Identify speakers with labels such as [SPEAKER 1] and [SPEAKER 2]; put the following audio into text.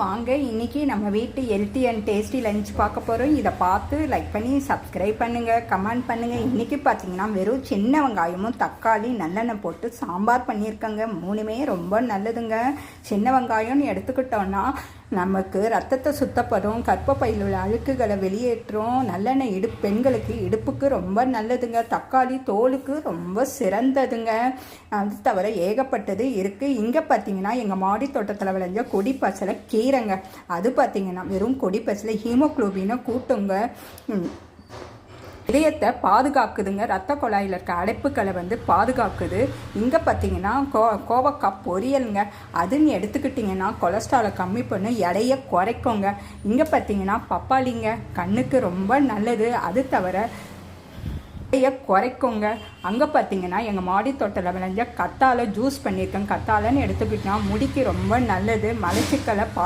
[SPEAKER 1] வாங்க இன்னைக்கு நம்ம வீட்டு ஹெல்த்தி அண்ட் டேஸ்டி லஞ்ச் பார்க்க போகிறோம். இதை பார்த்து லைக் பண்ணி சப்ஸ்கிரைப் பண்ணுங்கள், கமெண்ட் பண்ணுங்கள். இன்றைக்கி பார்த்தீங்கன்னா வெறும் சின்ன வெங்காயமும் தக்காளி நல்லெண்ணெய் போட்டு சாம்பார் பண்ணியிருக்கேங்க. மூணுமே ரொம்ப நல்லதுங்க. சின்ன வெங்காயம்னு எடுத்துக்கிட்டோன்னா நமக்கு ரத்தத்தை சுத்தப்படும், கர்ப்பப்பையில் உள்ள அழுக்குகளை வெளியேற்றும். நல்லெண்ணெய் பெண்களுக்கு இடுப்புக்கு ரொம்ப நல்லதுங்க. தக்காளி தோலுக்கு ரொம்ப சிறந்ததுங்க. அது தவிர ஏகப்பட்டது இருக்குது. இங்கே பார்த்தீங்கன்னா எங்கள் மாடி தோட்டத்தில் விளைஞ்ச கொடி பசலை கீரைங்க. அது பார்த்தீங்கன்னா வெறும் கொடி பசலை ஹீமோக்ளோபினை கூட்டுங்க, இதயத்தை பாதுகாக்குதுங்க, ரத்த குழாயில் இருக்க அடைப்புகளை பாதுகாக்குது. இங்கே பார்த்தீங்கன்னா கோவக்காய் பொரியலுங்க. அதுன்னு எடுத்துக்கிட்டிங்கன்னா கொலஸ்ட்ராலை கம்மி பண்ணி எடையை குறைக்குங்க. இங்கே பார்த்தீங்கன்னா பப்பாளிங்க, கண்ணுக்கு ரொம்ப நல்லது. அது தவிர குறைக்குங்க. அங்கே பார்த்தீங்கன்னா எங்கள் மாடி தோட்டத்தில் விளைஞ்ச கத்தாழை ஜூஸ் பண்ணியிருக்கேன். கத்தாழைன்னு எடுத்துக்கிட்டோம்னா முடிக்கு ரொம்ப நல்லது. மலச்சிக்கலை